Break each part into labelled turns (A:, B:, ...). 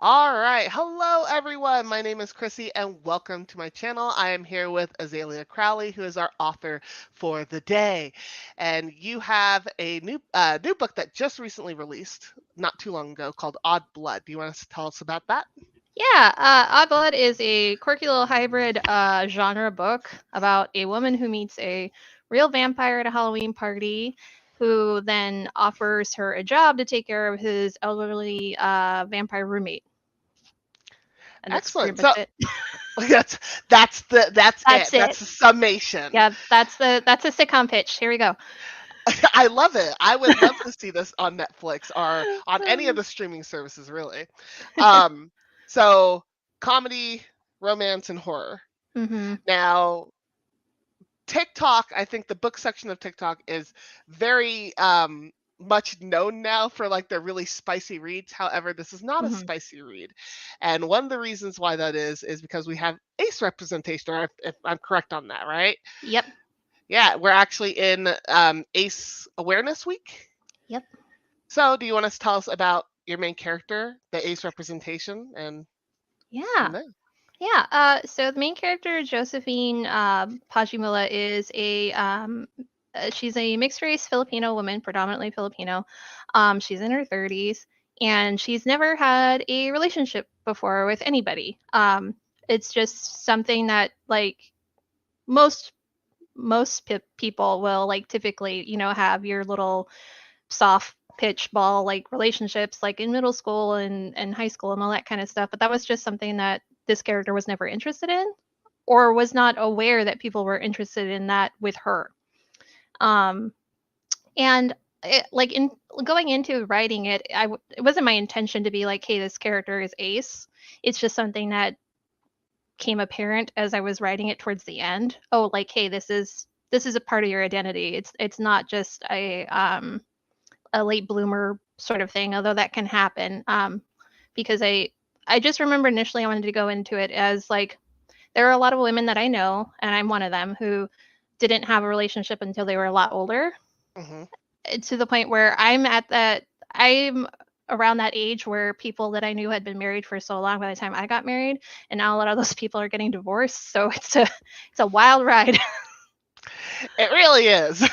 A: All right. Hello, everyone. My name is Chrissy, and welcome to my channel. I am here with Azalea Crowley, who is our author for the day. And you have a new book that just recently released, not too long ago, called Odd Blood. Do you want to tell us about that?
B: Yeah, Odd Blood is a quirky little hybrid genre book about a woman who meets a real vampire at a Halloween party, who then offers her a job to take care of his elderly vampire roommate, and that's pretty
A: Excellent.
B: much
A: So
B: it.
A: that's that's it.
B: That's it.
A: That's the summation.
B: Yeah, that's a sitcom pitch. Here we go.
A: I love it. I would love to see this on Netflix or on any of the streaming services, really. Um, so comedy, romance, and horror.
B: hmm
A: Now, TikTok, I think the book section of TikTok is very much known now for like their really spicy reads. However, this is not a
B: hmm
A: spicy read. And one of the reasons why that is because we have ace representation, or if I'm correct on that, right?
B: Yep.
A: Yeah, we're actually in Ace Awareness Week.
B: Yep.
A: So, do you want to tell us about your main character, the ace representation, and from
B: Yeah.
A: there?
B: Yeah. So the main character, Josephine Pajimula, is she's a mixed race Filipino woman, predominantly Filipino. She's in her 30s, and she's never had a relationship before with anybody. It's just something that most people will typically have your little soft pitch ball relationships in middle school and high school and all that kind of stuff, but that was just something that this character was never interested in, or was not aware that people were interested in that with her. um and in going into writing it, it wasn't my intention to be like, hey, this character is ace. It's just something that came apparent as I was writing it towards the end. Oh, like, hey, this is a part of your identity. It's not just a late bloomer sort of thing, although that can happen. Because I just remember initially I wanted to go into it as like, there are a lot of women that I know, and I'm one of them, who didn't have a relationship until they were a lot older,
A: Hmm.
B: to the point where I'm around that age where people that I knew had been married for so long by the time I got married, and now a lot of those people are getting divorced. So it's a wild ride.
A: It really is.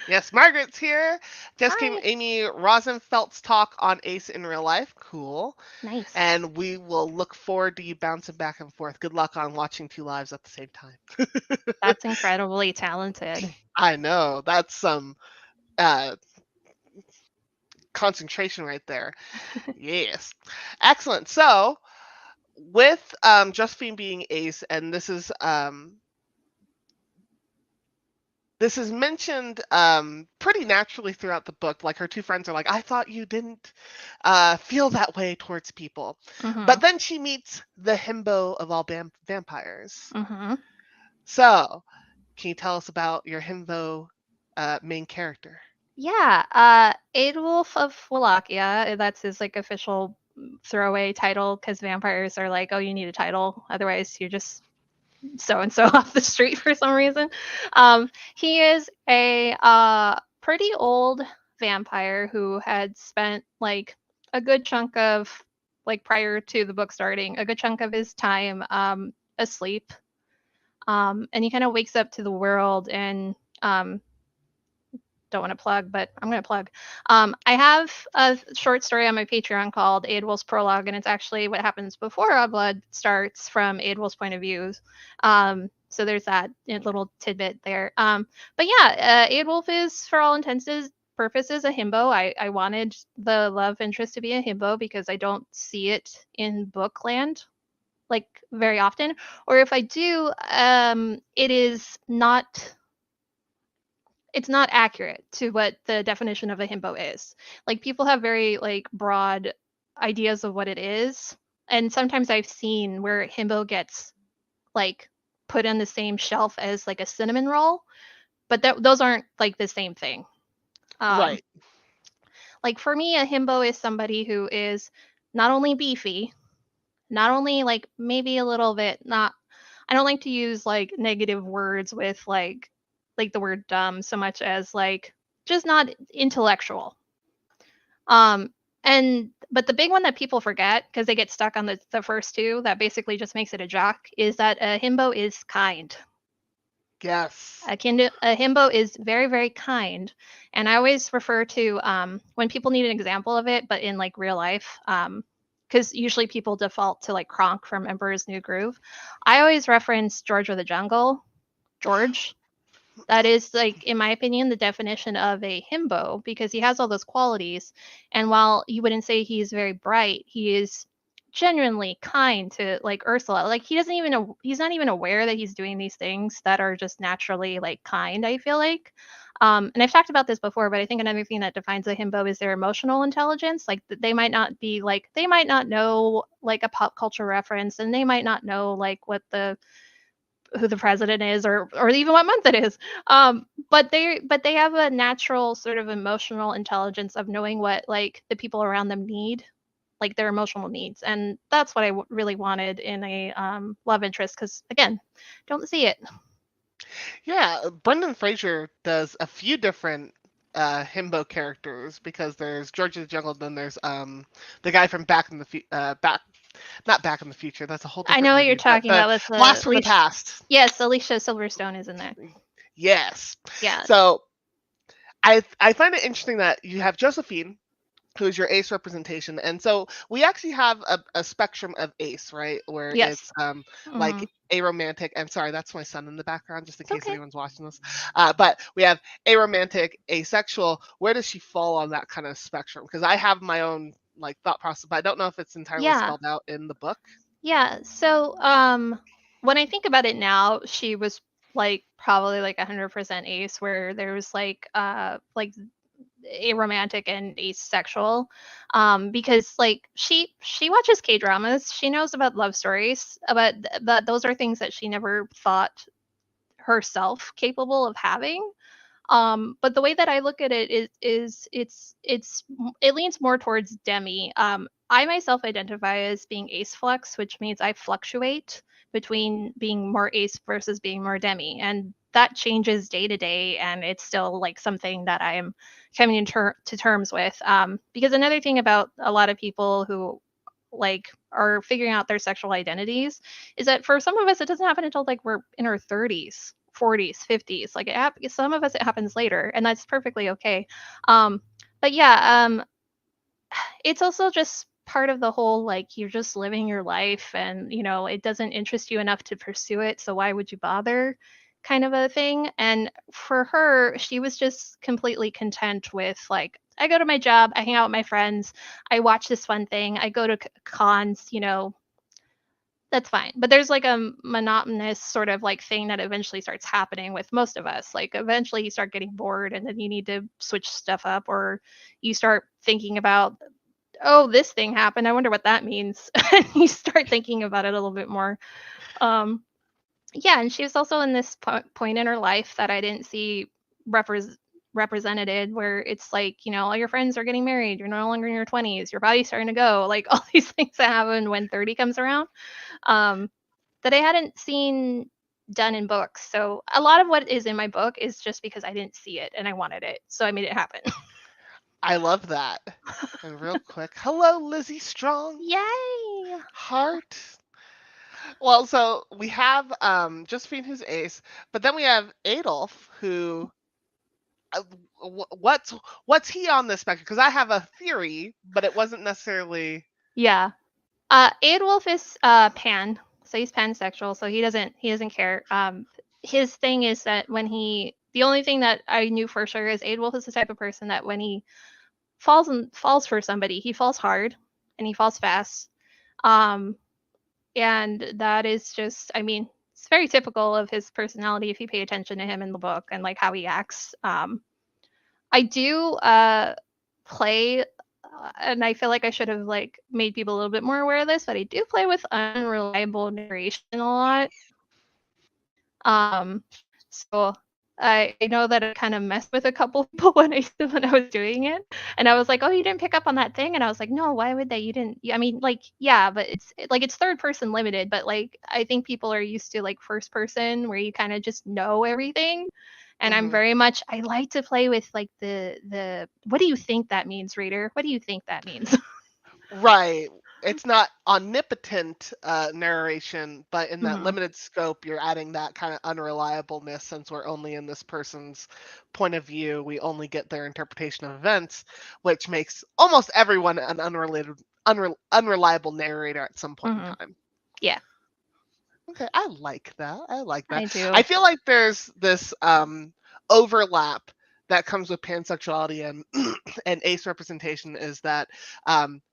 A: Yes, Margaret's here. Just came
B: Hi.
A: Amy Rosenfeld's talk on Ace in real life. Cool.
B: Nice.
A: And we will look forward to you bouncing back and forth. Good luck on watching two lives at the same time.
B: That's incredibly talented.
A: I know. That's some uh, concentration right there. Yes. Excellent. So, with Josephine being Ace, and this is mentioned pretty naturally throughout the book. Like her two friends are like, I thought you didn't feel that way towards people. But
B: Mhm.
A: then she meets the himbo of all vampires.
B: Mhm.
A: So, can you tell us about your himbo main character?
B: Yeah, Aedwulf of Wallachia. That's his official throwaway title, because vampires are like, oh, you need a title, otherwise you're just so and so off the street for some reason. He is a pretty old vampire who had spent a good chunk of prior to the book starting, a good chunk of his time asleep. And he kind of wakes up to the world and don't want to plug, but I'm going to plug. I have a short story on my Patreon called Aedwulf's Prologue, and it's actually what happens before Odd Blood starts from Aedwulf's point of view. So there's that little tidbit there. But yeah, Aedwulf is, for all intents and purposes, a himbo. I wanted the love interest to be a himbo because I don't see it in bookland very often, or if I do, it is not, it's not accurate to what the definition of a himbo is. Like, people have very broad ideas of what it is, and sometimes I've seen where himbo gets like put on the same shelf as a cinnamon roll, but those aren't the same thing. Um,
A: Right.
B: for me, a himbo is somebody who is not only beefy, not only maybe a little bit not. I don't like to use negative words with the word dumb so much as just not intellectual. Um, But the big one that people forget because they get stuck on the first two, that basically just makes it a jock, is that a himbo is kind.
A: Yes.
B: A himbo is very, very kind. And I always refer to when people need an example of it, but in like real life, because usually people default to like Kronk from Emperor's New Groove. I always reference George of the Jungle, George. That is, like, in my opinion, the definition of a himbo because he has all those qualities. And while you wouldn't say he's very bright, he is genuinely kind to like Ursula. Like he's not even aware that he's doing these things that are just naturally like kind, I feel like. And I've talked about this before, but I think another thing that defines a himbo is their emotional intelligence. Like they might not be like they might not know like a pop culture reference and they might not know like what the who the president is or even what month it is. But they have a natural sort of emotional intelligence of knowing what like the people around them need, like their emotional needs, and that's what I really wanted in a love interest because again, don't see it.
A: Yeah, Brendan Fraser does a few different himbo characters because there's George of the Jungle, then there's the guy from Back not Back in the Future. That's a whole
B: I
A: different
B: know what you're
A: movie, but
B: talking
A: the
B: about with the
A: Blast from the
B: Alicia.
A: Past.
B: Yes, Alicia Silverstone is in there.
A: Yes.
B: Yeah.
A: So I find it interesting that you have Josephine, who is your ace representation, and so we actually have a spectrum of ace, right? Where it's
B: Yes.
A: like
B: Hmm.
A: aromantic, and sorry, that's my son in the background, just in
B: It's
A: case
B: okay.
A: anyone's watching this. But we have aromantic, asexual. Where does she fall on that kind of spectrum? Because I have my own like thought process, but I don't know if it's entirely
B: Yeah.
A: spelled out in the book.
B: Yeah. So, when I think about it now, she was like probably like 100% ace, where there was like aromantic and asexual, because like she watches K dramas, she knows about love stories, but those are things that she never thought herself capable of having. But the way that I look at it is it leans more towards demi. I myself identify as being ace flux, which means I fluctuate between being more ace versus being more demi, and that changes day to day, and it's still like something that I am coming to terms with. Because another thing about a lot of people who like are figuring out their sexual identities is that for some of us it doesn't happen until like we're in our 30s, 40s, 50s. Like some of us it happens later, and that's perfectly okay. um but yeah, it's also just part of the whole like you're just living your life and it doesn't interest you enough to pursue it, so why would you bother, kind of a thing. And for her, she was just completely content with like, I go to my job, I hang out with my friends, I watch this fun thing, I go to cons, that's fine. But there's like a monotonous sort of like thing that eventually starts happening with most of us. Like eventually you start getting bored and then you need to switch stuff up, or you start thinking about, oh, this thing happened, I wonder what that means. And you start thinking about it a little bit more. Um yeah, and she was also in this point in her life that I didn't see repres represented, where it's like, all your friends are getting married, you're no longer in your 20s, your body's starting to go, like all these things that happen when 30 comes around, um, that I hadn't seen done in books. So a lot of what is in my book is just because I didn't see it and I wanted it, so I made it happen.
A: I love that. And real quick, hello, Lizzie Strong,
B: Yay!
A: heart. Well, so we have Josephine, who's ace, but then we have Adolf, who uh, what's he on the spectrum? Because I have a theory, but it wasn't necessarily.
B: Yeah. Aidwolf is pan, so he's pansexual, so he doesn't care. His thing is that the only thing that I knew for sure is Aidwolf is the type of person that when he falls for somebody, he falls hard and he falls fast. Um, and that is just, I mean, it's very typical of his personality if you pay attention to him in the book and like how he acts. I do play, and I feel like I should have like made people a little bit more aware of this, but I do play with unreliable narration a lot. Um, so I know that I kind of messed with a couple people when I was doing it, and I was like, "Oh, you didn't pick up on that thing," and I was like, "No, why would they? You didn't." I mean, like, yeah, but it's third person limited, but like I think people are used to like first person where you kind of just know everything, And I'm
A: Hmm.
B: very much, I like to play with like the what do you think that means, reader? What do you think that means?
A: Right. It's not omnipotent narration, but in that
B: Hmm.
A: limited scope, you're adding that kind of unreliableness since we're only in this person's point of view. We only get their interpretation of events, which makes almost everyone an unreliable narrator at some point in
B: Hmm.
A: time.
B: Yeah,
A: Okay, I like that. I like that.
B: I do.
A: I feel like there's this overlap that comes with pansexuality and and ace representation is that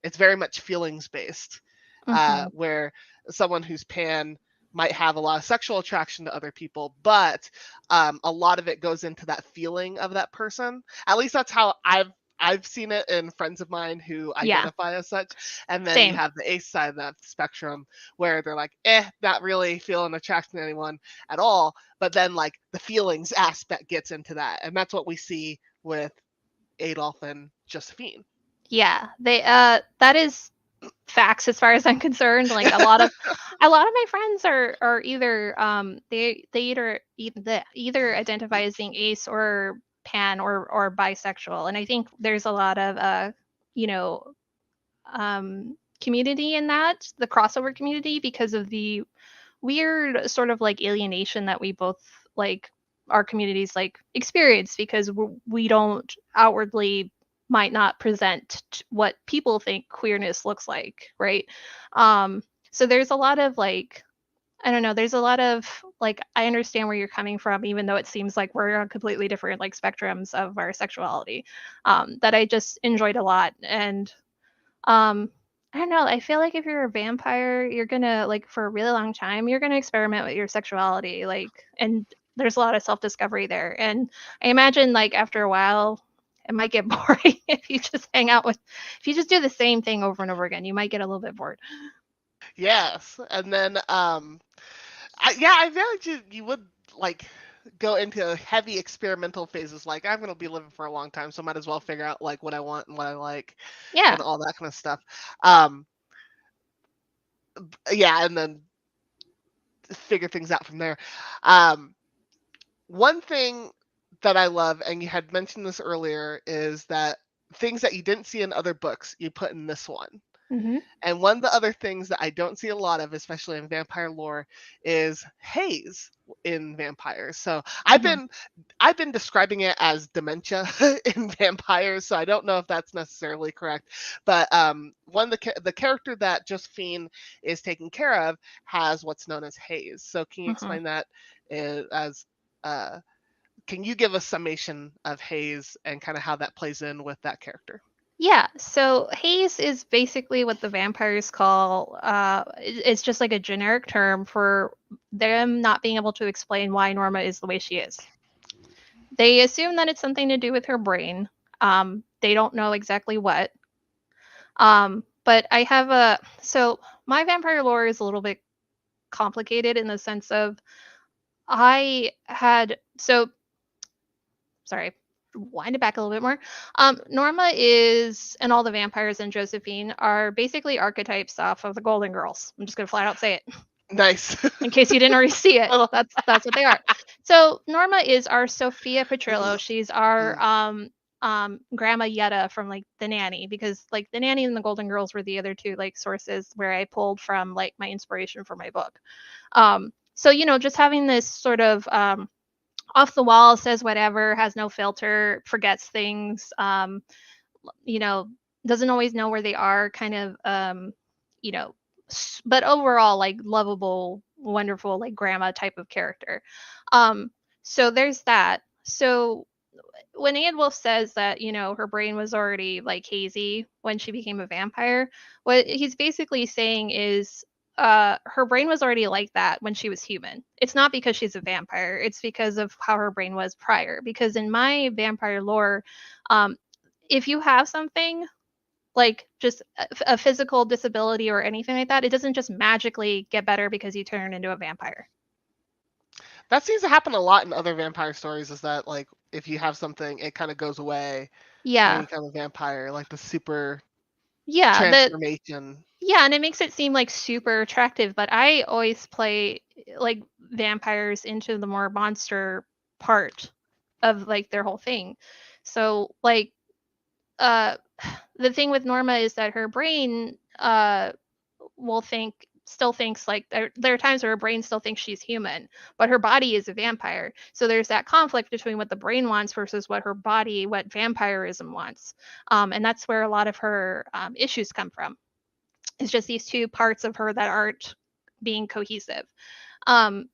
A: it's very much feelings based,
B: Hmm.
A: where someone who's pan might have a lot of sexual attraction to other people, but a lot of it goes into that feeling of that person. At least that's how I've seen it in friends of mine who
B: Yeah,
A: identify as such. And then you
B: same.
A: have the ace side of that spectrum where they're like, not really feeling attraction to anyone at all. But then like the feelings aspect gets into that. And that's what we see with Adolf and Josephine.
B: Yeah, they that is facts as far as I'm concerned. Like a lot of my friends are either they either identify as being ace or pan or bisexual, and I think there's a lot of you know community in that, the crossover community, because of the weird sort of like alienation that we both like our communities like experience because we don't outwardly might not present what people think queerness looks like, right? So there's a lot of like, I don't know, there's a lot of like, I understand where you're coming from, even though it seems like we're on completely different like spectrums of our sexuality, that I just enjoyed a lot. And um, I don't know. I feel like if you're a vampire, you're gonna like for a really long time, you're gonna experiment with your sexuality, like, and there's a lot of self-discovery there. And I imagine like after a while, it might get boring if you just hang out with, if you just do the same thing over and over again, you might get a little bit bored.
A: Yes. And then yeah, I feel like you would like go into heavy experimental phases like I'm going to be living for a long time, so might as well figure out like what I want and what I like
B: Yeah.
A: and all that kind of stuff. Um yeah, and then figure things out from there. Um One thing that I love, and you had mentioned this earlier, is that things that you didn't see in other books, you put in this one.
B: Hmm.
A: And one of the other things that I don't see a lot of, especially in vampire lore, is haze in vampires. So
B: Hmm.
A: I've been describing it as dementia in vampires, so I don't know if that's necessarily correct. But one of the character that Josephine is taking care of has what's known as haze. So can you
B: Hmm.
A: explain that as uh, can you give a summation of haze and kind of how that plays in with that character?
B: Yeah, so haze is basically what the vampires call it's just like a generic term for them not being able to explain why Norma is the way she is. They assume that it's something to do with her brain. They don't know exactly what. But I have a so my vampire lore is a little bit complicated in the sense of I had so sorry, wind it back a little bit more. Norma is, and all the vampires in Josephine are basically archetypes off of the Golden Girls. I'm just gonna flat out say it
A: Nice.
B: in case you didn't already see it.
A: Oh,
B: That's what they are. So Norma is our Sophia Petrillo. She's our
A: mm,
B: Grandma Yetta from like The Nanny, because like The Nanny and the Golden Girls were the other two like sources where I pulled from like my inspiration for my book. So just having this sort of off the wall, says whatever, has no filter, forgets things, you know, doesn't always know where they are, kind of, you know, but overall, like lovable, wonderful, like grandma type of character. Um, so there's that. So when Anne Wolf says that, her brain was already like hazy when she became a vampire, what he's basically saying is her brain was already like that when she was human. It's not because she's a vampire, it's because of how her brain was prior. Because in my vampire lore, um, if you have something like just a physical disability or anything like that, it doesn't just magically get better because you turn into a vampire.
A: that seems to happen a lot in other vampire stories. Is that like if you have something, it kind of goes away and you
B: Yeah.
A: become a vampire, like the super
B: Yeah.
A: transformation.
B: Yeah, and it makes it seem like super attractive, but I always play like vampires into the more monster part. like their whole thing. So like uh the thing with Norma is that her brain will still thinks like there are times where her brain still thinks she's human, but her body is a vampire. So there's that conflict between what the brain wants versus what her body, what vampirism wants. And that's where a lot of her issues come from. It's just these two parts of her that aren't being cohesive. Um,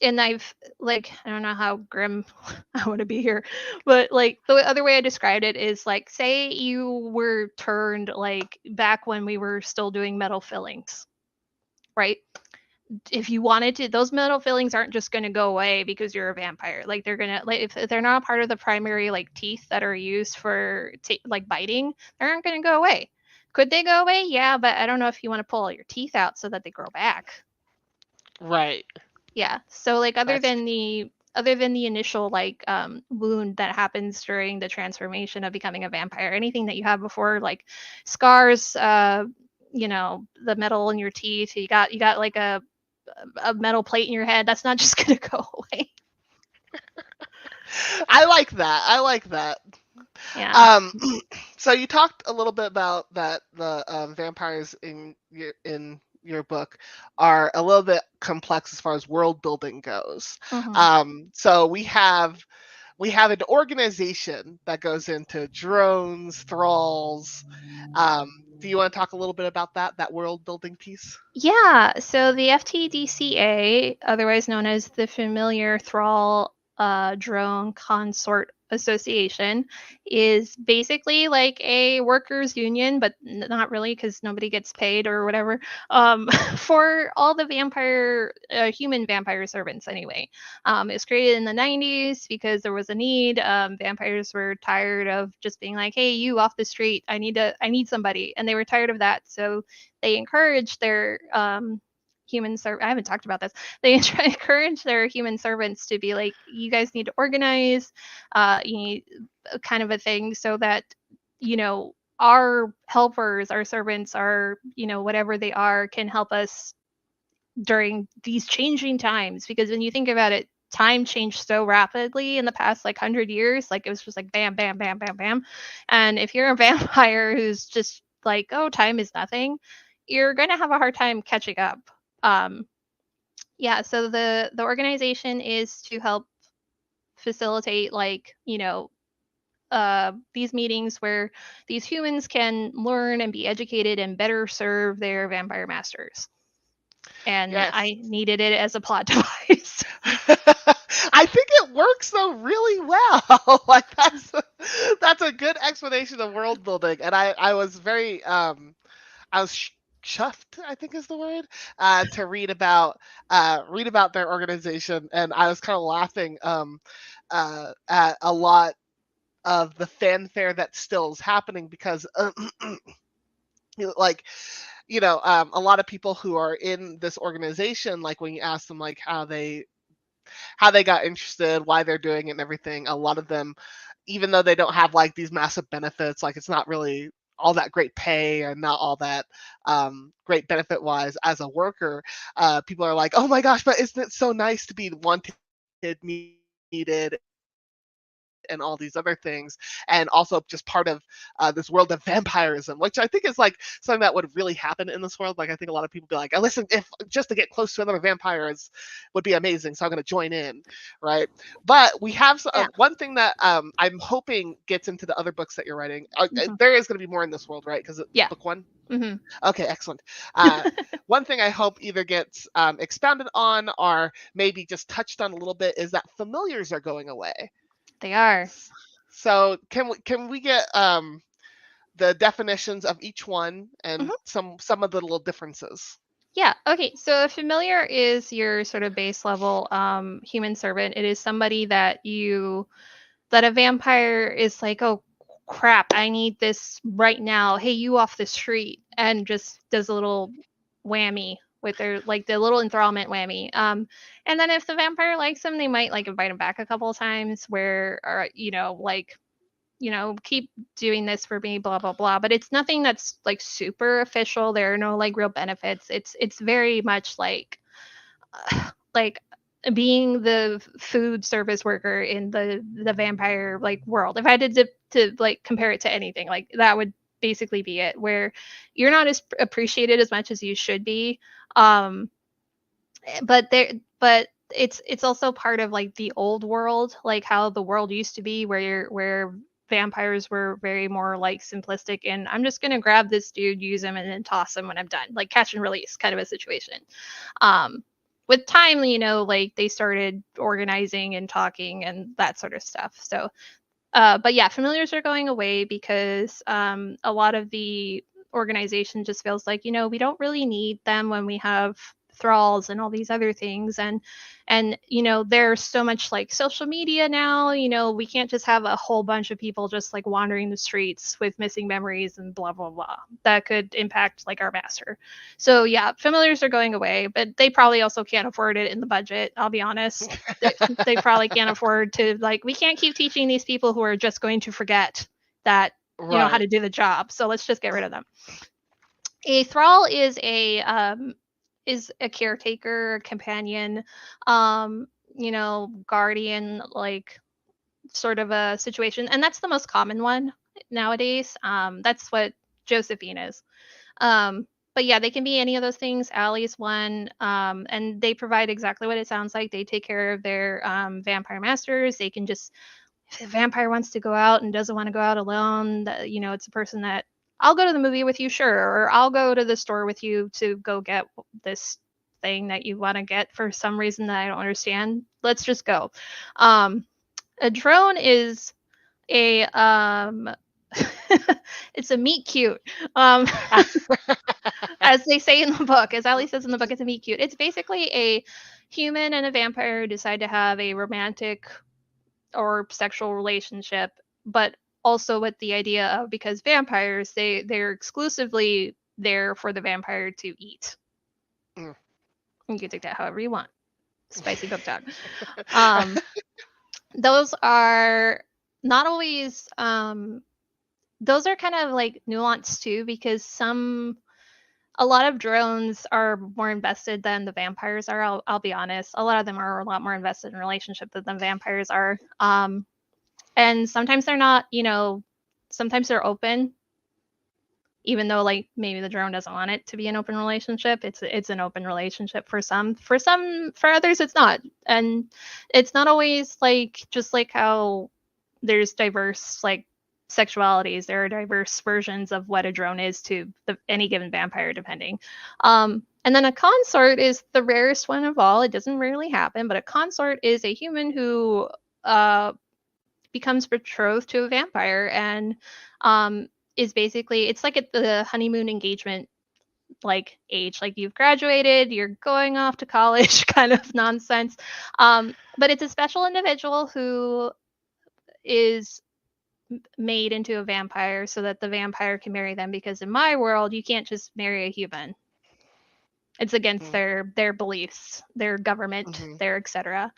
B: and I've like I don't know how grim I want to be here, but like the other way I described it is like say you were turned like back when we were still doing metal fillings, right? If you wanted to, those metal fillings aren't just going to go away because you're a vampire. Like they're gonna like if they're not part of the primary like teeth that are used for like biting, they aren't going to go away. Could they go away? Yeah, but I don't know if you want to pull all your teeth out so that they grow back.
A: Right.
B: Yeah. So like
A: That's
B: other than the initial like wound that happens during the transformation of becoming a vampire, anything that you have before like scars, you know, the metal in your teeth, you got like a metal plate in your head, that's not just going to go away.
A: I like that. I like that.
B: Yeah.
A: Um, so you talked a little bit about that the vampires in your book are a little bit complex as far as world building goes.
B: Mhm.
A: So we have an organization that goes into drones, thralls. Do you want to talk a little bit about that world building piece?
B: Yeah, so the FTDCA, otherwise known as the Familiar Thrall Drone Consort Association, is basically like a workers' union, but not really because nobody gets paid or whatever, for all the human vampire servants anyway. It was created in the 90s because there was a need. Vampires were tired of just being like, hey, you off the street, I need somebody. And they were tired of that. So they encourage their I haven't talked about this. They encourage their human servants to be like, you guys need to organize, you need kind of a thing so that you know our helpers, our servants, our whatever they are, can help us during these changing times. Because when you think about it, time changed so rapidly in the past like 100 years. Like it was just like bam, bam, bam, bam, bam. And if you're a vampire who's just like, oh, time is nothing, you're going to have a hard time catching up. Um, yeah, so the organization is to help facilitate like these meetings where these humans can learn and be educated and better serve their vampire masters. And
A: Yes.
B: I needed it as a plot device.
A: I think it works though really well. Like that's a good explanation of world building, and I was very I was chuffed, I think is the word, to read about their organization, and I was kind of laughing at a lot of the fanfare that still is happening because like a lot of people who are in this organization, like when you ask them like how they got interested, why they're doing it and everything, a lot of them, even though they don't have like these massive benefits, like it's not really all that great pay and not all that great benefit wise as a worker, people are like, oh my gosh, but isn't it so nice to be wanted, needed, and all these other things, and also just part of this world of vampirism, which I think is like something that would really happen in this world. Like I think a lot of people be like, oh, listen, if just to get close to another vampire would be amazing, so I'm going to join in, right? But we have
B: Yeah.
A: one thing that I'm hoping gets into the other books that you're writing.
B: Hmm.
A: There is going to be more in this world, right? Because
B: Yeah.
A: book one.
B: Hmm.
A: Okay, excellent. Uh, one thing I hope either gets expounded on or maybe just touched on a little bit is that familiars are going away.
B: They are.
A: So can we get the definitions of each one and
B: Hmm.
A: some of the little differences?
B: Yeah. Okay. So a familiar is your sort of base level human servant. It is somebody that a vampire is like, oh crap, I need this right now. Hey, you off the street, and just does a little whammy with their like the little enthrallment whammy. And then if the vampire likes him, they might like invite him back a couple of times, where or like keep doing this for me, blah blah blah. But it's nothing that's like super official. There are no like real benefits. It's very much like like being the food service worker in the vampire like world. If I had to like compare it to anything, like that would basically be it, where you're not as appreciated as much as you should be. Um, but it's also part of like the old world, like how the world used to be, where vampires were very more like simplistic, and I'm just gonna grab this dude, use him, and then toss him when I'm done, like catch and release kind of a situation. um with time, like they started organizing and talking and that sort of stuff. So but yeah, familiars are going away because a lot of the organization just feels like, we don't really need them when we have thralls and all these other things. And there's so much like social media now. We can't just have a whole bunch of people just like wandering the streets with missing memories and blah blah blah. That could impact like our master. So yeah, familiars are going away, but they probably also can't afford it in the budget, I'll be honest. They probably can't afford to, like, we can't keep teaching these people who are just going to forget that how
A: Right.
B: to do the job, so let's just get rid of them. A thrall is a caretaker, a companion, um guardian, like sort of a situation, and that's the most common one nowadays. That's what Josephine is. But yeah, they can be any of those things. Allie's one, and they provide exactly what it sounds like. They take care of their vampire masters. They can just, if a vampire wants to go out and doesn't want to go out alone, it's a person that, I'll go to the movie with you, sure, or I'll go to the store with you to go get this thing that you want to get for some reason that I don't understand. Let's just go. Um, a drone is a it's a meet cute. Um, as they say in the book, as Ali says in the book, it's a meet cute. It's basically a human and a vampire who decide to have a romantic or sexual relationship, but also with the idea of, because vampires, they're exclusively there for the vampire to eat.
A: Mm.
B: You can take that however you want. Spicy book talk. Um, those are not always those are kind of like nuanced too, because a lot of drones are more invested than the vampires are. I'll be honest. A lot of them are a lot more invested in relationship than the vampires are. And sometimes they're not. Sometimes they're open, even though like maybe the drone doesn't want it to be an open relationship. It's an open relationship for some. For others, it's not. And it's not always like, just like how there's diverse like sexualities, there are diverse versions of what a drone is to any given vampire, depending. And then a consort is the rarest one of all. It doesn't rarely happen, but a consort is a human who becomes betrothed to a vampire, and is basically, it's like at the honeymoon engagement like age, like you've graduated, you're going off to college kind of nonsense. But it's a special individual who is made into a vampire so that the vampire can marry them, because in my world you can't just marry a human. It's against
A: Mm.
B: their beliefs, their government,
A: Mhm.
B: their etc.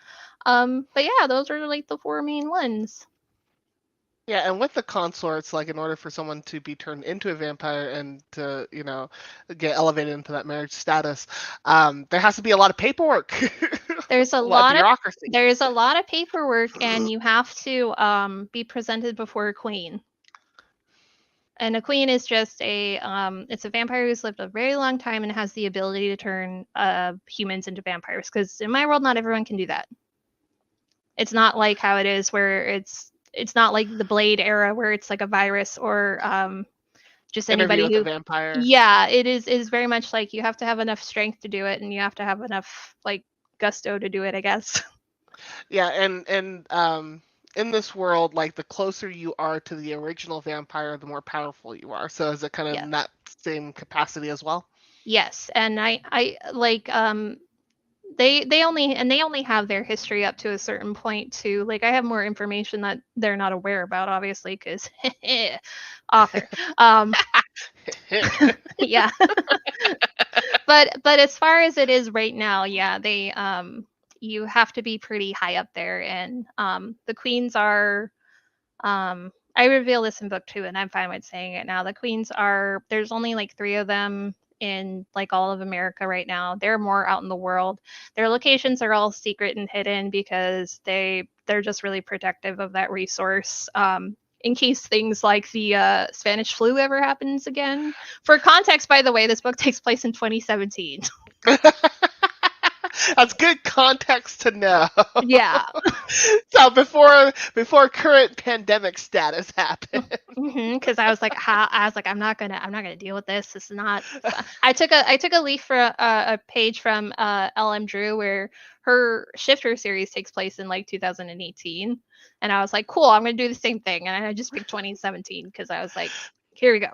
B: But yeah, those are like the four main ones.
A: Yeah, and with the consorts, like in order for someone to be turned into a vampire and to, get elevated into that marriage status, there has to be a lot of paperwork,
B: There's a
A: a lot of
B: lot of
A: bureaucracy.
B: there's a lot of paperwork, and you have to be presented before a queen. And a queen is just it's a vampire who's lived a very long time and has the ability to turn humans into vampires. Because in my world, not everyone can do that. It's not like how it is where it's not like the Blade era where it's like a virus, or just
A: Interview
B: anybody
A: with a
B: who.
A: vampire.
B: Yeah, it is very much like you have to have enough strength to do it, and you have to have enough like gusto to do it, I guess.
A: Yeah, and in this world, like the closer you are to the original vampire, the more powerful you are. So is it kind of
B: Yeah.
A: in that same capacity as well?
B: Yes, and I like they only have their history up to a certain point too. Like I have more information that they're not aware about, obviously, because author. Yeah. But as far as it is right now, yeah, they you have to be pretty high up there, and the queens are I reveal this in book 2, and I'm fine with saying it now. The queens are, there's only like 3 of them. in like all of America right now. They're more out in the world. Their locations are all secret and hidden because they're just really protective of that resource. In case things like the Spanish flu ever happens again. For context, by the way, this book takes place in 2017.
A: That's good context to know.
B: Yeah.
A: So before current pandemic status happened.
B: Because I'm not gonna deal with this. This is not. I took a leaf from a page from LM Drew where her Shifter series takes place in like 2018, and I was like, cool, I'm gonna do the same thing, and I just picked 2017 because I was like, here we go.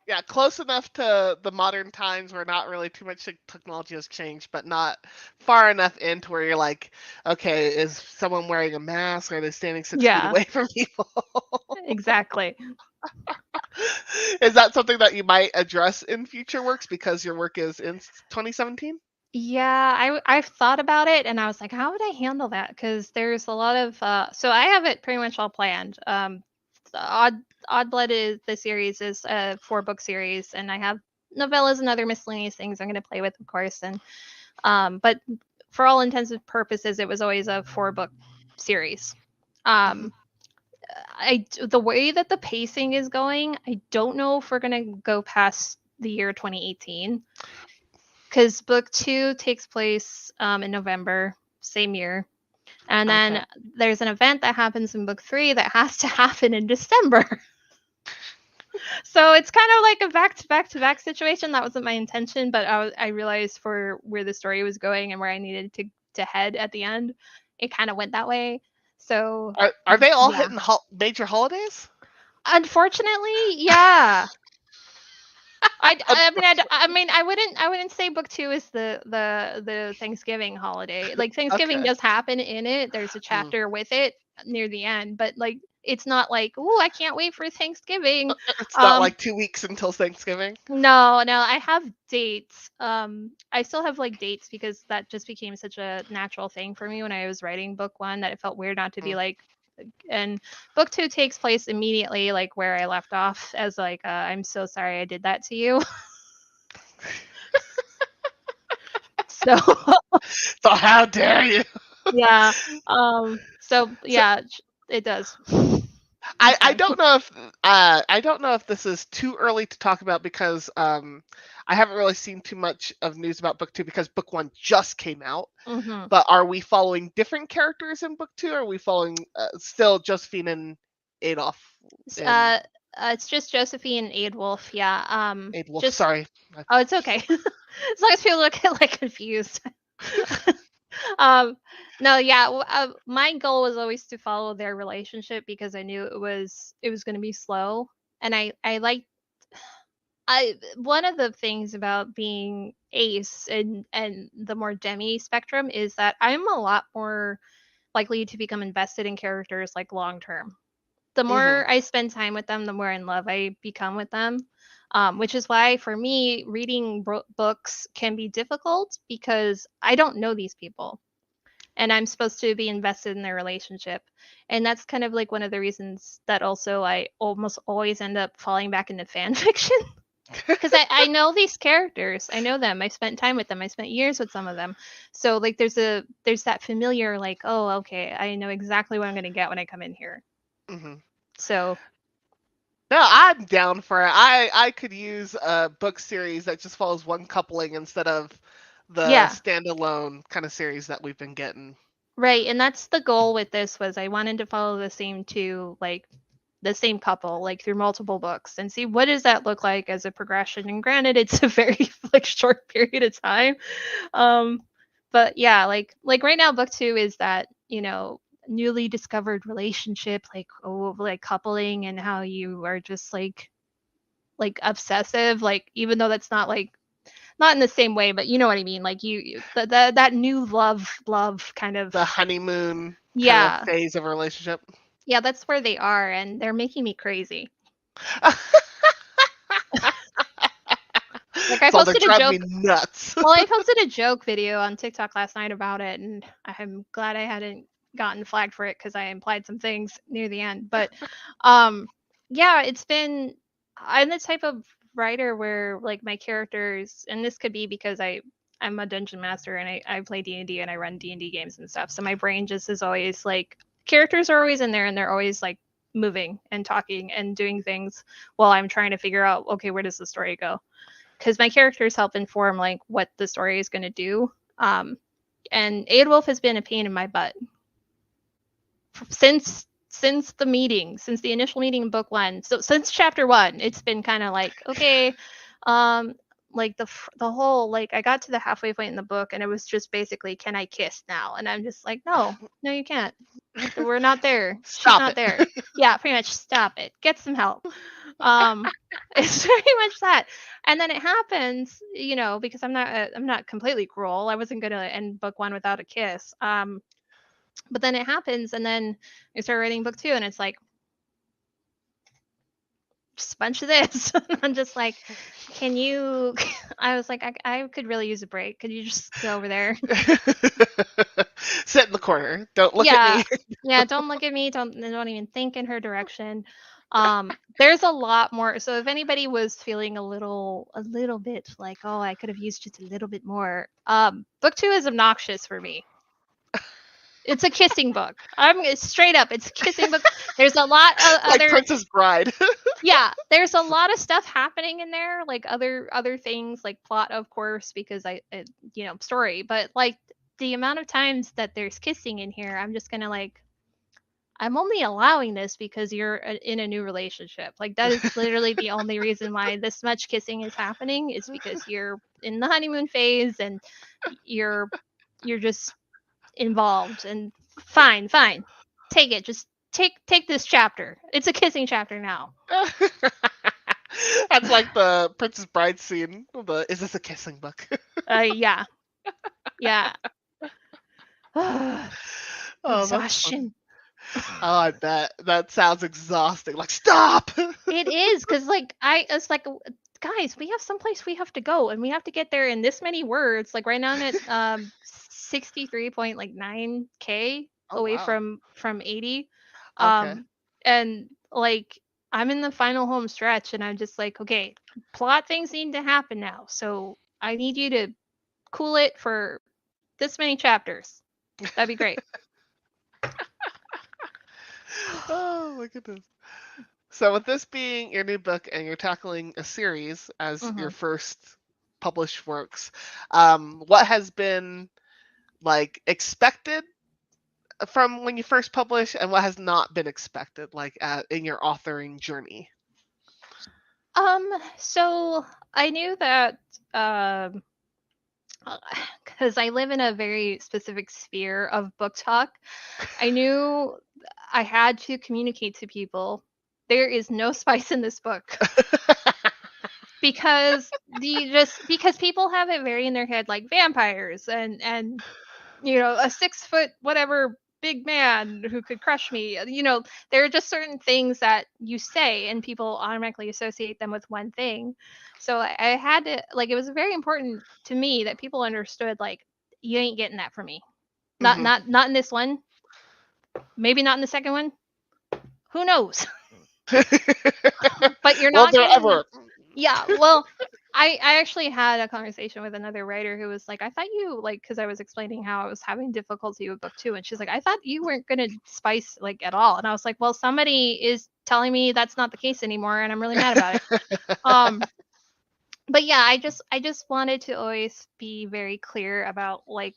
A: Yeah, close enough to the modern times where not really too much technology has changed, but not far enough into where you're like, okay, is someone wearing a mask? Are they standing 6 feet
B: Yeah,
A: away from people?
B: exactly.
A: Is that something that you might address in future works because your work is in 2017?
B: Yeah, I've thought about it, and I was like, how would I handle that? Because there's a lot of so I have it pretty much all planned. The Odd Blood is the series is a 4 book series, and I have novellas and other miscellaneous things I'm going to play with, of course. And but for all intents and purposes, it was always a 4 book series.
A: Hmm.
B: Um, the way that the pacing is going, I don't know if we're going to go past the year 2018 because book 2 takes place in November, same year. And
A: Okay.
B: then there's an event that happens in book 3 that has to happen in December. So it's kind of like a back to back to back situation. That wasn't my intention, but I realized for where the story was going and where I needed to head at the end, it kind of went that way. So
A: Are they all
B: yeah,
A: hitting major holidays?
B: unfortunately, yeah. I
A: Unfortunately.
B: mean I wouldn't say book 2 is the Thanksgiving holiday. Like Thanksgiving
A: Okay.
B: does happen in it. There's a
A: Mm.
B: chapter with it near the end, but like it's not like, "Oh, I can't wait for Thanksgiving."
A: It's not
B: Um
A: like 2 weeks until Thanksgiving.
B: no, I have dates. I still have like dates because that just became such a natural thing for me when I was writing book 1 that it felt weird not to be
A: Mm.
B: like, and book 2 takes place immediately like where I left off as like I'm so sorry I did that to you. So
A: So how dare you?
B: yeah. So
A: So
B: yeah, it does. I'm
A: I
B: sorry.
A: don't know if I don't know if this is too early to talk about because I haven't really seen too much of news about book 2 because book 1 just came out.
B: Hmm.
A: But are we following different characters in book 2? Or are we following still Josephine and Adolf and
B: Uh, it's just Josephine and Adolf. Yeah.
A: Adolf?
B: Just
A: Sorry.
B: oh, it's okay. As long as people look like confused. um, no, yeah. My goal was always to follow their relationship because I knew it was going to be slow, and I like I one of the things about being ace and the more demi spectrum is that I'm a lot more likely to become invested in characters like long term. The
A: Hmm.
B: more I spend time with them, the more in love I become with them. Which is why for me, reading books can be difficult because I don't know these people and I'm supposed to be invested in their relationship. And that's kind of like one of the reasons that also I almost always end up falling back into fan fiction because I know these characters. I know them. I spent time with them. I spent years with some of them. So like there's that familiar like, oh, okay, I know exactly what I'm gonna get when I come in here.
A: Hmm.
B: So
A: No, I'm down for it. I could use a book series that just follows one coupling instead of the
B: yeah,
A: standalone kind of series that we've been getting.
B: right. And that's the goal with this was I wanted to follow the same two, like the same couple, like through multiple books and see what does that look like as a progression. And granted, it's a very like short period of time. Um, but yeah, like right now, book 2 is that, newly discovered relationship, like like coupling and how you are just like obsessive, like even though that's not like not in the same way, but you know what I mean. Like that new love kind of
A: The honeymoon kind of
B: yeah.
A: phase of a relationship.
B: Yeah, that's where they are and they're making me crazy. Like I
A: So they're
B: posted a
A: driving me
B: joke
A: nuts.
B: well, I posted a joke video on TikTok last night about it and I'm glad I hadn't gotten flagged for it cuz I implied some things near the end. But um yeah, it's been I'm the type of writer where like my characters, and this could be because I'm a dungeon master and I play D&D and I run D&D games and stuff. So my brain just is always like characters are always in there and they're always like moving and talking and doing things while I'm trying to figure out, okay, where does the story go? Because my characters help inform like what the story is going to do. And Aedwulf has been a pain in my butt since since the initial meeting in book 1. So since chapter 1, it's been kind of like, okay, like the whole, like I got to the halfway point in the book and it was just basically, can I kiss now? And I'm just like, no, you can't. We're not there. She's
A: Stop
B: not
A: it.
B: there. Yeah, pretty much, stop it. Get some help. um it's very much that. And then it happens, because I'm not completely cruel. I wasn't gonna end book 1 without a kiss. But then it happens, and then I start writing book 2 and it's like just a bunch of this. I'm just like, can you I was like, I could really use a break. Could you just go over there?
A: Sit in the corner. Don't look at
B: Yeah.
A: me.
B: Yeah, don't look at me. Don't even think in her direction. There's a lot more. So if anybody was feeling a little bit like, oh, I could have used just a little bit more, book 2 is obnoxious for me. It's a kissing book. I'm straight up. It's a kissing book. There's a lot of
A: Like
B: other.
A: Princess Bride.
B: Yeah, there's a lot of stuff happening in there, like other things, like plot, of course, because story. But like the amount of times that there's kissing in here, I'm just gonna like, I'm only allowing this because you're in a new relationship. Like that is literally the only reason why this much kissing is happening, is because you're in the honeymoon phase and you're just involved. And fine, take it. Just take this chapter. It's a kissing chapter now.
A: That's like the Princess Bride scene. Is this a kissing book?
B: Yeah. Yeah.
A: Oh, that's funny.
B: Exhaustion.
A: Oh, I bet. That sounds exhausting. Like, stop!
B: It is, because like it's like, guys, we have someplace we have to go and we have to get there in this many words. Like right now I'm at 63.9k
A: Oh,
B: away
A: wow.
B: from 80.
A: Okay.
B: And like I'm in the final home stretch and I'm just like, okay, plot things need to happen now. So I need you to cool it for this many chapters. That'd be great.
A: Oh, my goodness. So, with this being your new book and you're tackling a series as your
B: Mhm.
A: first published works, what has been like expected from when you first published, and what has not been expected, like in your authoring journey?
B: So I knew that because I live in a very specific sphere of book talk, I knew I had to communicate to people. There is no spice in this book, because because people have it very in their head, like vampires and a 6 foot whatever big man who could crush me. There are just certain things that you say and people automatically associate them with one thing. So I had to, like, it was very important to me that people understood, like, you ain't getting that from me. Not
A: Hmm.
B: not in this one. Maybe not in the second one. Who knows? But you're
A: Will
B: not
A: there
B: getting that.
A: ever?
B: Yeah, well, I actually had a conversation with another writer who was like, I thought you, like, because I was explaining how I was having difficulty with book 2, and she's like, I thought you weren't gonna spice like at all. And I was like, well, somebody is telling me that's not the case anymore, and I'm really mad about it. Um, but yeah, I just wanted to always be very clear about like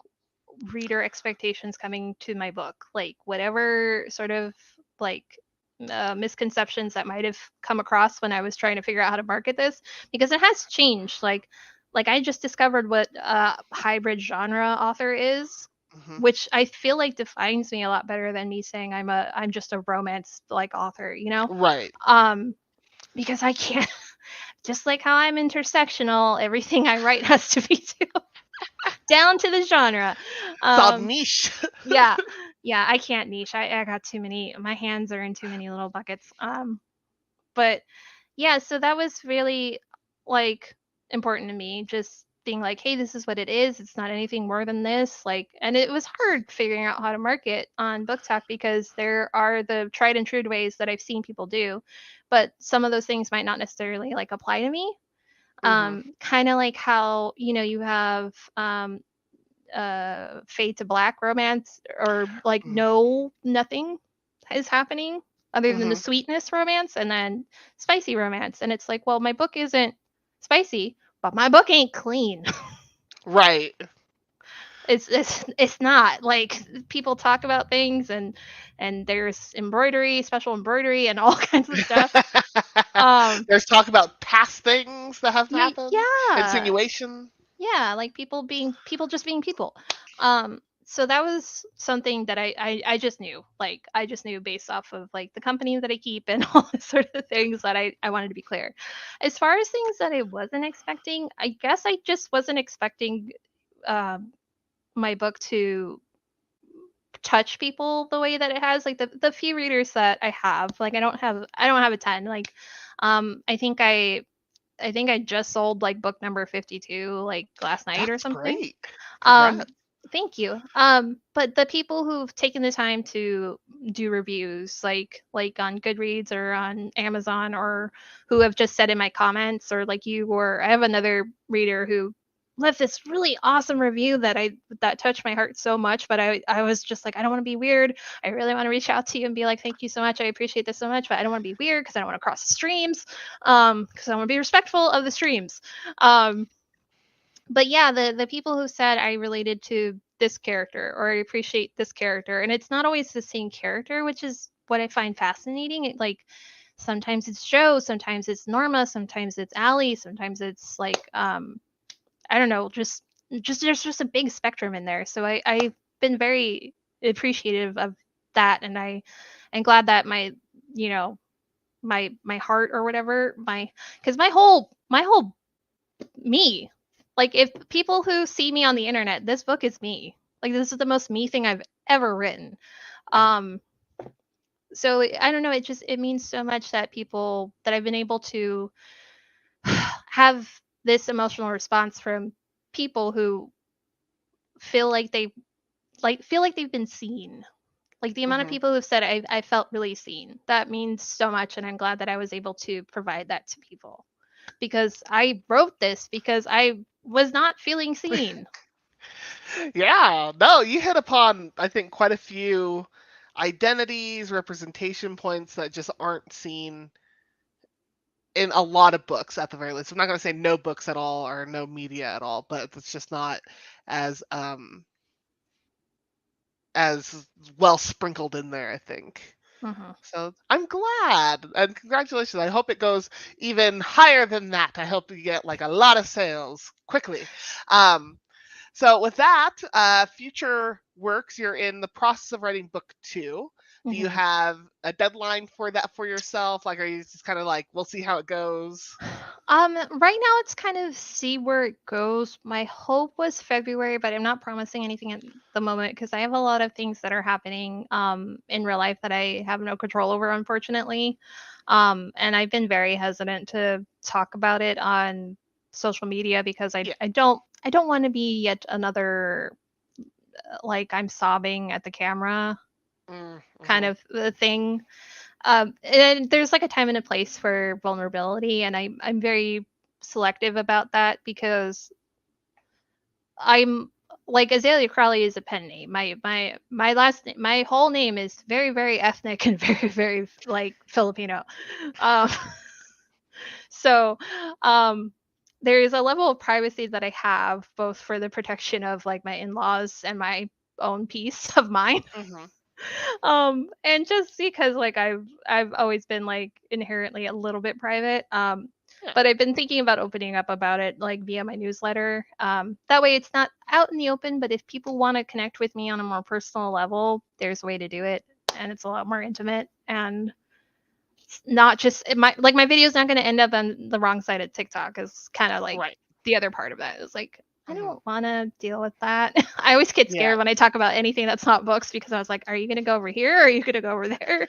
B: reader expectations coming to my book, like whatever sort of like misconceptions that might have come across when I was trying to figure out how to market this, because it has changed. Like I just discovered what hybrid genre author is,
A: Hmm.
B: which I feel like defines me a lot better than me saying I'm just a romance like author,
A: Right.
B: um because I can't. Just like how I'm intersectional, everything I write has to be too, down to the genre.
A: It's all
B: Um,
A: niche.
B: yeah, yeah, I can't niche. I got too many. My hands are in too many little buckets. But yeah, so that was really like important to me. Just being like, hey, this is what it is. It's not anything more than this. Like, and it was hard figuring out how to market on Book Talk because there are the tried and true ways that I've seen people do, but some of those things might not necessarily like apply to me.
A: Mhm.
B: Kind of like how, you have fade to black romance, or like
A: Mm.
B: nothing is happening other than the
A: Mhm.
B: sweetness romance, and then spicy romance. And it's like, well, my book isn't spicy, but my book ain't clean.
A: Right.
B: It's not like people talk about things, and there's embroidery, special embroidery, and all kinds of stuff. Um,
A: There's talk about past things that have happened,
B: yeah,
A: insinuation.
B: yeah, like people just being people. So that was something that I just knew. Like, I just knew based off of like the company that I keep and all the sort of things that I wanted to be clear. As far as things that I wasn't expecting, I guess I just wasn't expecting um my book to touch people the way that it has. Like, the few readers that I have, like, I don't have a ton. Like, I think I just sold like book number 52 like last night or
A: That's
B: something.
A: great.
B: Um,
A: Congrats.
B: Thank you. But the people who've taken the time to do reviews, like on Goodreads or on Amazon, or who have just said in my comments, or like you, or I have another reader who left this really awesome review that touched my heart so much. But I was just like, I don't want to be weird. I really want to reach out to you and be like, thank you so much. I appreciate this so much, but I don't want to be weird because I don't want to cross the streams. Because I want to be respectful of the streams. Um, but yeah, the people who said I related to this character, or I appreciate this character, and it's not always the same character, which is what I find fascinating. Like, sometimes it's Joe, sometimes it's Norma, sometimes it's Allie, sometimes it's like I don't know, just there's just a big spectrum in there. So I've been very appreciative of that, and I am glad that you know my heart, or whatever, because my whole me. Like, if people who see me on the internet, this book is me. Like, this is the most me thing I've ever written. Um so I don't know, it means so much that I've been able to have this emotional response from people who feel like they've been seen. Like, the amount of
A: Mhm.
B: people who've said I felt really seen. That means so much, and I'm glad that I was able to provide that to people, because I wrote this because I was not feeling seen.
A: Yeah, no, you hit upon, I think, quite a few identities, representation points that just aren't seen in a lot of books at the very least. I'm not going to say no books at all or no media at all, but it's just not as as well sprinkled in there, I think.
B: Mhm.
A: So I'm glad, and congratulations. I hope it goes even higher than that. I hope you get like a lot of sales quickly. Um, So with that, future works, you're in the process of writing book two. Do you
B: Mhm.
A: have a deadline for that for yourself? Like, are you just kind of like, we'll see how it goes?
B: Right now it's kind of see where it goes. My hope was February, but I'm not promising anything at the moment because I have a lot of things that are happening in real life that I have no control over, unfortunately. And I've been very hesitant to talk about it on social media because
A: Yeah.
B: I don't want to be yet another like I'm sobbing at the camera kind
A: Mm-hmm.
B: of thing. And there's like a time and a place for vulnerability, and I'm very selective about that because I'm like, Azalea Crowley is a pen name. My whole name is very, very ethnic and very, very like Filipino. Um, so there is a level of privacy that I have, both for the protection of like my in-laws and my own peace of mind.
A: Mm-hmm.
B: And just because like I've always been like inherently a little bit private.
A: Yeah.
B: But I've been thinking about opening up about it like via my newsletter. That way it's not out in the open, but if people want to connect with me on a more personal level, there's a way to do it, and it's a lot more intimate, and it's not just my video's not going to end up on the wrong side of TikTok, is kind of like
A: Right.
B: the other part of that. Is like, I
A: Mm-hmm.
B: don't want to deal with that. I always get
A: Yeah.
B: scared when I talk about anything that's not books, because I was like, are you going to go over here or are you going to go over there?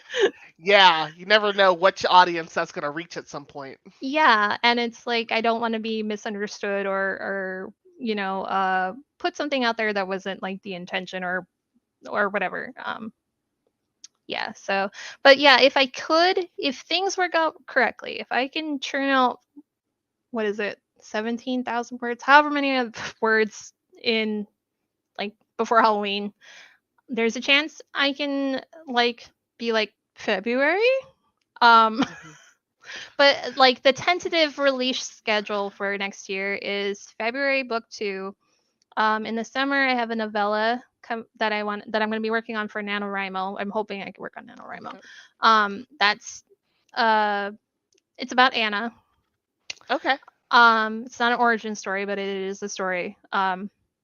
A: Yeah. You never know which audience that's gonna reach at some point.
B: Yeah, and it's like I don't want to be misunderstood, or put something out there that wasn't like the intention, or whatever. Yeah, so, but yeah, if things work out correctly, if I can churn out, what is it? 17,000 words, however many of words in like before Halloween. There's a chance I can like be like February. Um
A: Mhm.
B: but like the tentative release schedule for next year is February book 2. In the summer I have a novella that I'm going to be working on for NaNoWriMo. I'm hoping I can work on NaNoWriMo.
A: Okay.
B: That's uh it's about Anna.
A: Okay.
B: It's not an origin story, but it is a story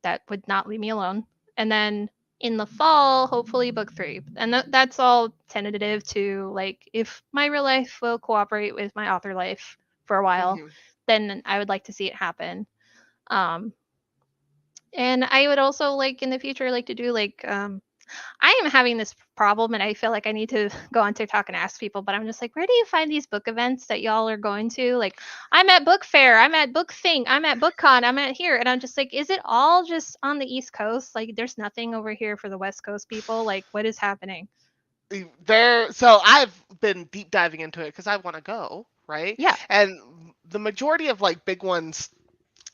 B: that would not leave me alone. And then in the fall, hopefully book 3. And that's all tentative to like if my real life will cooperate with my author life for a while,
A: Hmm.
B: then I would like to see it happen. Um, and I would also like in the future like to do like I am having this problem and I feel like I need to go on TikTok and ask people, but I'm just like, where do you find these book events that y'all are going to? Like, I'm at Book Fair, I'm at Book Thing, I'm at BookCon, I'm at here. And I'm just like, is it all just on the East Coast? Like, there's nothing over here for the West Coast people? Like, what is happening?
A: So I've been deep diving into it because I want to go, right?
B: Yeah.
A: And the majority of like big ones.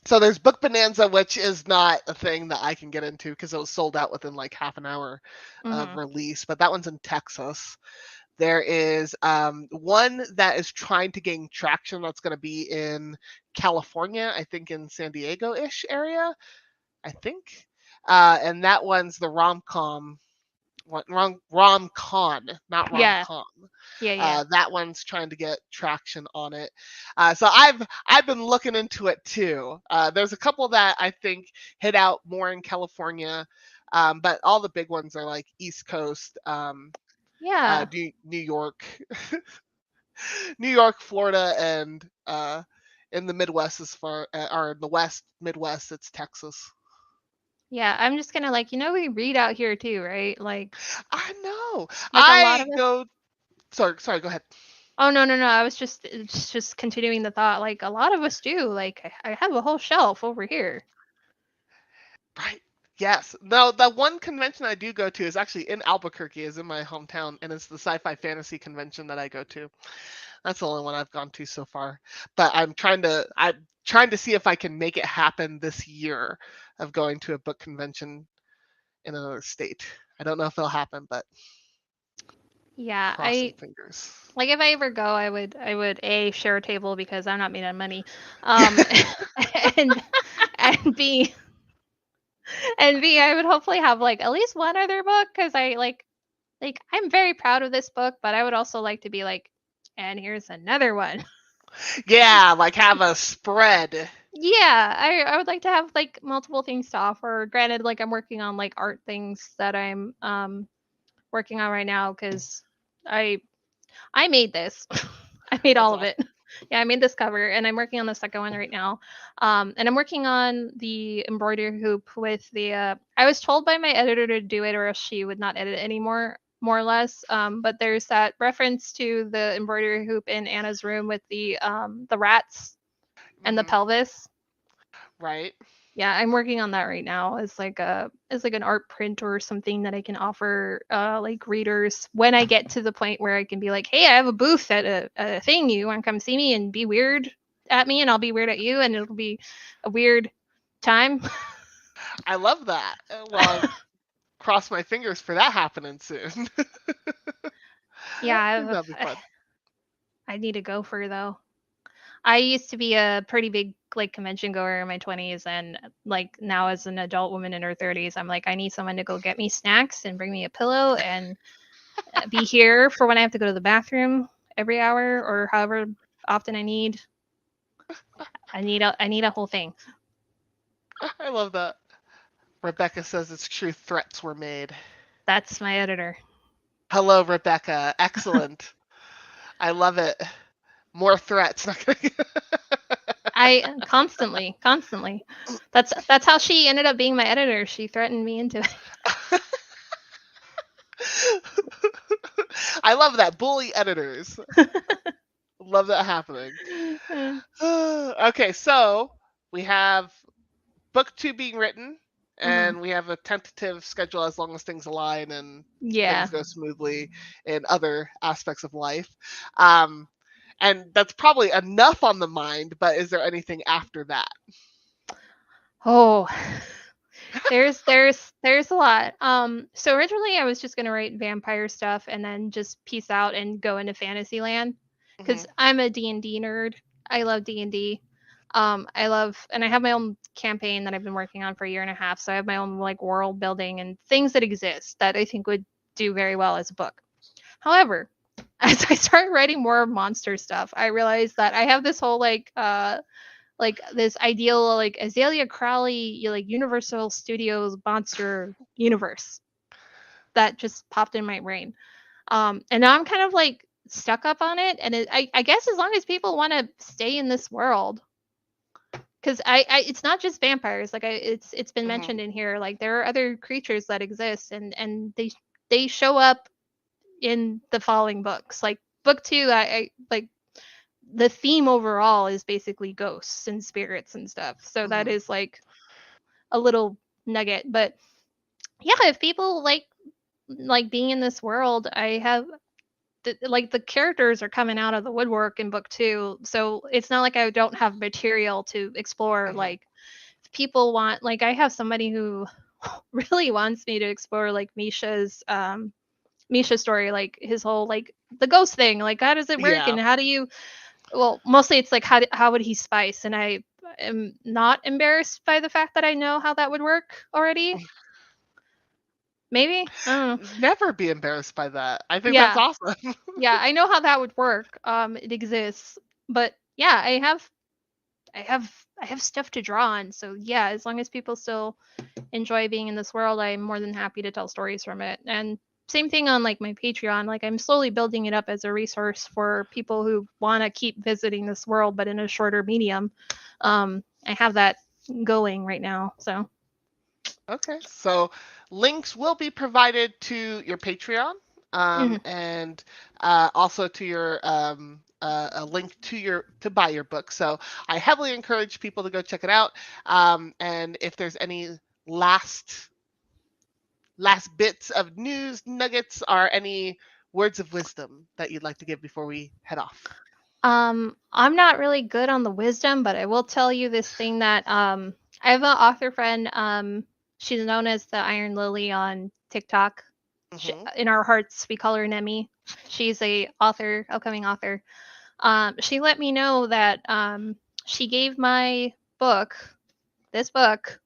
A: So there's Book Bonanza, which is not a thing that I can get into because it was sold out within like half an hour of
B: Hmm.
A: release. But that one's in Texas. There is one that is trying to gain traction. That's going to be in California, I think in San Diego-ish area, I think. And that one's the rom-com rom-con, not
B: Yeah.
A: rom-com.
B: Yeah. Yeah.
A: That one's trying to get traction on it. So I've been looking into it too. There's a couple that I think hit out more in California, but all the big ones are like East Coast,
B: Yeah.
A: New York, New York, Florida, and in the Midwest as far or in the West Midwest, it's Texas.
B: Yeah. I'm just gonna like, we read out here too, right?
A: I know.
B: Like a lot of
A: I
B: us.
A: go. Sorry. Go ahead.
B: Oh no, no, no. I was just it's just continuing the thought. Like a lot of us do. Like I have a whole shelf over here.
A: Right. Yes. No, the one convention I do go to is actually in Albuquerque, is in my hometown, and it's the sci-fi fantasy convention that I go to. That's the only one I've gone to so far. But I'm trying to see if I can make it happen this year of going to a book convention in another state. I don't know if it'll happen, but
B: Yeah,
A: crossing fingers.
B: like if I ever go, I would a share a table because I'm not made of money, um, and and b I would hopefully have like at least one other book because I like I'm very proud of this book, but I would also like to be like, and here's another one.
A: Yeah, like have a spread.
B: Yeah, I would like to have like multiple things to offer. Granted, like I'm working on like art things that I'm working on right now because I I made this. I made
A: That's
B: all of
A: awesome.
B: it. Yeah, I made this cover, and I'm working on the second one right now. And I'm working on the embroidery hoop with the. I was told by my editor to do it, or else she would not edit anymore, more or less. But there's that reference to the embroidery hoop in Anna's room with the rats and the
A: Hmm.
B: pelvis.
A: Right.
B: Yeah, I'm working on that right now as like an art print or something that I can offer like readers when I get to the point where I can be like, hey, I have a booth at a thing. You want to come see me and be weird at me, and I'll be weird at you, and it'll be a weird time.
A: I love that. Well, cross my fingers for that happening soon.
B: Yeah,
A: That'd be fun.
B: I need a gopher though. I used to be a pretty big like convention goer in my 20s, and like now as an adult woman in her 30s, I'm like I need someone to go get me snacks and bring me a pillow and be here for when I have to go to the bathroom every hour or however often I need. I need a whole thing.
A: I love that. Rebecca says it's true, threats were made.
B: That's my editor.
A: Hello, Rebecca. Excellent. I love it. More threats.
B: I constantly. That's how she ended up being my editor. She threatened me into it.
A: I love that. Bully editors. Love that happening. Okay, so we have book two being written,
B: Hmm.
A: and we have a tentative schedule as long as things align and
B: Yeah.
A: things go smoothly in other aspects of life. Um, And that's probably enough on the mind, but is there anything after that?
B: Oh, there's a lot. So originally I was just gonna write vampire stuff and then just peace out and go into fantasy land because
A: Hmm.
B: I'm a D&D nerd. I love D&D. I love, and I have my own campaign that I've been working on for a year and a half. So I have my own like world building and things that exist that I think would do very well as a book. However, as I started writing more monster stuff, I realized that I have this whole like this ideal like Azalea Crowley like Universal Studios monster universe that just popped in my brain. And now I'm kind of like stuck up on it. And I guess as long as people want to stay in this world, because it's not just vampires. Like it's been
A: Hmm.
B: mentioned in here. Like there are other creatures that exist, and they show up in the following books. Like book two, I like the theme overall is basically ghosts and spirits and stuff. So that
A: Hmm.
B: is like a little nugget. But yeah, if people like being in this world, I have like the characters are coming out of the woodwork in book two, so it's not like I don't have material to explore.
A: Hmm.
B: Like if people want, like I have somebody who really wants me to explore like Misha's story, like his whole like the ghost thing, like how does it work
A: Yeah.
B: and how do you, well, mostly it's like how would he spice, and I am not embarrassed by the fact that I know how that would work already. Maybe I don't know.
A: Never be embarrassed by that. I think that's
B: Yeah,
A: awesome.
B: yeah, I know how that would work. It exists, but yeah, I have stuff to draw on. So yeah, as long as people still enjoy being in this world, I'm more than happy to tell stories from it. And same thing on like my Patreon. Like I'm slowly building it up as a resource for people who want to keep visiting this world, but in a shorter medium. I have that going right now. So
A: Okay, so links will be provided to your Patreon,
B: mhm.
A: and also to your a link to your to buy your book. So I heavily encourage people to go check it out. And if there's any last last bits of news nuggets or any words of wisdom that you'd like to give before we head off.
B: I'm not really good on the wisdom, but I will tell you this thing that I have an author friend. She's known as the Iron Lily on TikTok.
A: Hmm.
B: In our hearts, we call her Nemi. She's a author, upcoming author. She let me know that she gave my book, this book,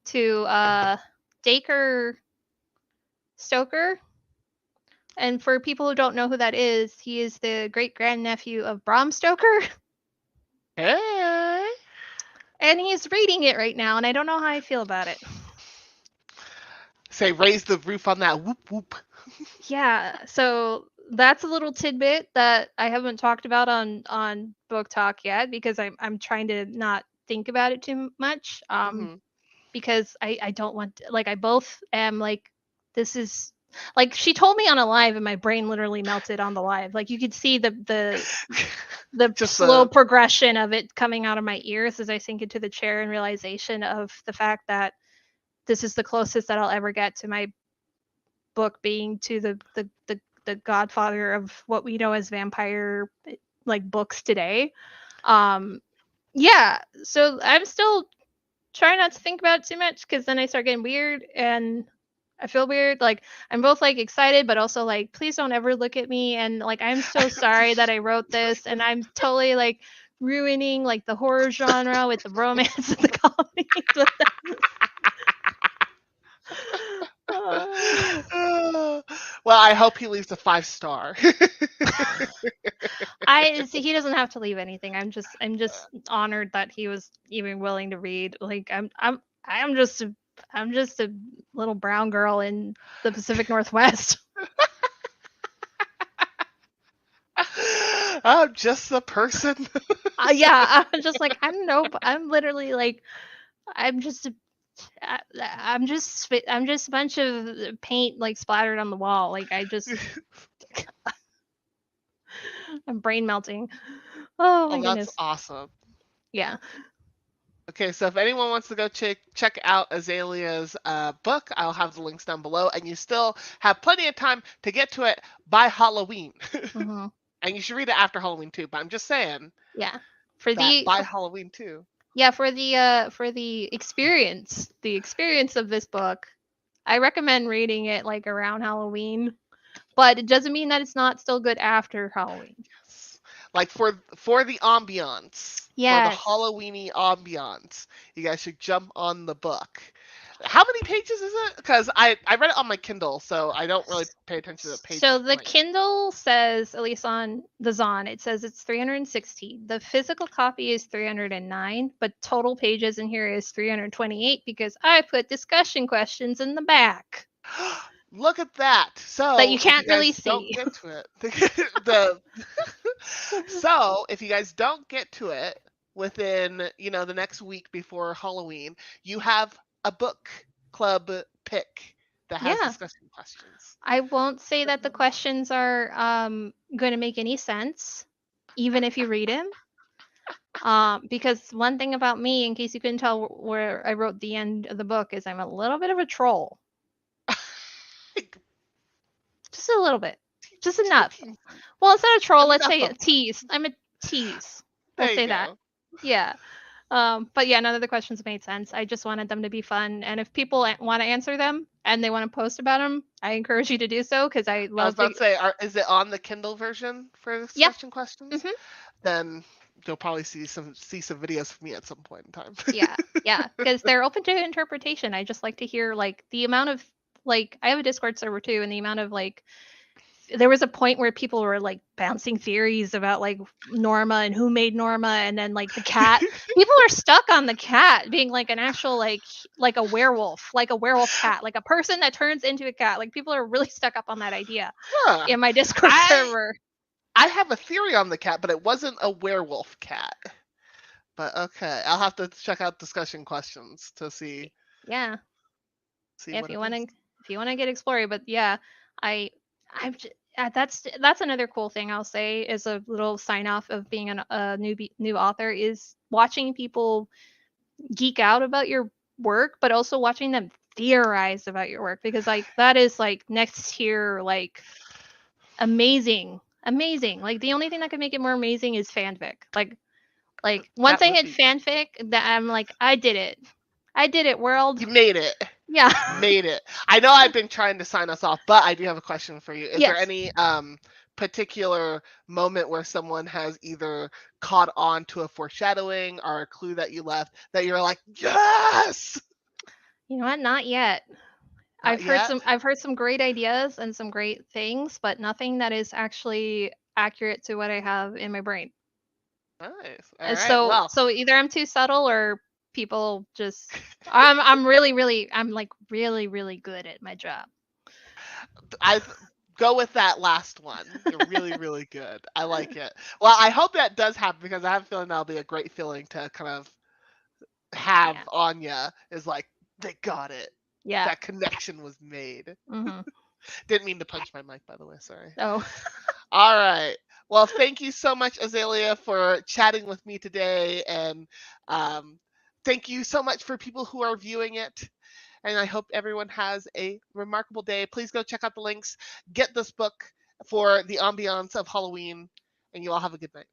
B: to Dacre Stoker. And for people who don't know who that is, he is the great grandnephew of Bram Stoker.
A: Hey,
B: And he's reading it right now, and I don't know how I feel about it.
A: say raise the roof on that whoop whoop.
B: Yeah, so that's a little tidbit that I haven't talked about on book talk yet because I'm trying to not think about it too much.
A: Hmm.
B: Because I don't want to, like I both am like this is like she told me on a live and my brain literally melted on the live. Like you could see the
A: Just
B: slow
A: the
B: progression of it coming out of my ears as I sink into the chair and realization of the fact that this is the closest that I'll ever get to my book being to the godfather of what we know as vampire like books today. Um yeah, so I'm still trying not to think about it too much because then I start getting weird and I feel weird. Like I'm both like excited, but also like, please don't ever look at me. And like, I'm so sorry that I wrote this, and I'm totally like ruining like the horror genre with the romance and the comedy.
A: well, I hope he leaves a 5 star.
B: I see he doesn't have to leave anything. I'm just honored that he was even willing to read. Like I'm just a little brown girl in the Pacific Northwest.
A: I'm just the person.
B: Yeah, I'm just like I'm literally like I'm just a, I'm just a bunch of paint like splattered on the wall. Like I'm brain melting. Oh my
A: Oh, that's
B: goodness.
A: awesome.
B: Yeah.
A: Okay, so if anyone wants to go check out Azalea's book, I'll have the links down below, and you still have plenty of time to get to it by Halloween.
B: Hmm.
A: And you should read it after Halloween too. But I'm just saying
B: Yeah. For
A: that
B: the
A: by Halloween too.
B: yeah, for the experience of this book, I recommend reading it like around Halloween, but it doesn't mean that it's not still good after Halloween.
A: Yes. Like for the ambiance, for the
B: Yes.
A: Halloweeny ambiance, you guys should jump on the book. How many pages is it? Because I read it on my Kindle, so I don't really pay attention to the
B: So
A: page
B: the
A: length.
B: Kindle says, at least on the Zon, it says it's 360. The physical copy is 309, but total pages in here is 328 because I put discussion questions in the back
A: Look at that.
B: that you
A: So if you
B: can't really
A: guys don't
B: see.
A: get to it, the so if you guys don't get to it within, the next week before Halloween, you have a book club pick that has
B: Yeah.
A: discussion questions.
B: I won't say that the questions are going to make any sense, even if you read them. Because one thing about me, in case you couldn't tell where I wrote the end of the book, is I'm a little bit of a troll. Just a little bit. Just enough.
A: Teeny.
B: Well, instead of troll, let's
A: Enough
B: say
A: of
B: a tease. I'm a tease. We'll
A: There you
B: say that.
A: go.
B: Yeah. But yeah, none of the questions made sense. I just wanted them to be fun. And if people want to answer them and they want to post about them, I encourage you to do so because I
A: I was
B: love
A: about
B: to.
A: to say, is it on the Kindle version for
B: Yeah.
A: discussion questions?
B: Hmm.
A: Then you'll probably see some videos from me at some point in time.
B: Yeah. Yeah. Because they're open to interpretation. I just like to hear like the amount of like I have a Discord server too, and the amount of like there was a point where people were like bouncing theories about like Norma and who made Norma and then like the cat. People are stuck on the cat being like an actual like a werewolf cat, like a person that turns into a cat. Like people are really stuck up on that idea
A: Huh.
B: in my Discord
A: I
B: server.
A: I have a theory on the cat, but it wasn't a werewolf cat. But okay, I'll have to check out discussion questions to
B: Yeah.
A: see
B: Yeah,
A: what it is.
B: if you want to get exploring, but yeah, I that's another cool thing I'll say is a little sign off of being a new author is watching people geek out about your work, but also watching them theorize about your work because like that is like next tier like amazing. Like the only thing that could make it more amazing is fanfic. Like once
A: That
B: I
A: would
B: hit
A: be
B: fanfic, that I'm like I did it, world.
A: You made it.
B: Yeah.
A: You made it. I know I've been trying to sign us off, but I do have a question for you. Is there
B: Yes.
A: any particular moment where someone has either caught on to a foreshadowing or a clue that you left that you're like, yes?
B: You know what? Not yet.
A: Not yet?
B: I've heard some great ideas and some great things, but nothing that is actually accurate to what I have in my brain.
A: Nice. All right.
B: So
A: Well,
B: either I'm too subtle or people just I'm like really good at my job.
A: I go with that last one. You're really, really good. I like it. Well, I hope that does happen because I have a feeling that'll be a great feeling to kind of have
B: Yeah.
A: on ya. Is like, they got it.
B: Yeah.
A: That connection was made.
B: Mhm.
A: Didn't mean to punch my mic, by the way. Sorry.
B: Oh.
A: All right. Well, thank you so much, Azalea, for chatting with me today. And um, thank you so much for people who are viewing it. And I hope everyone has a remarkable day. Please go check out the links. Get this book for the ambiance of Halloween. And you all have a good night.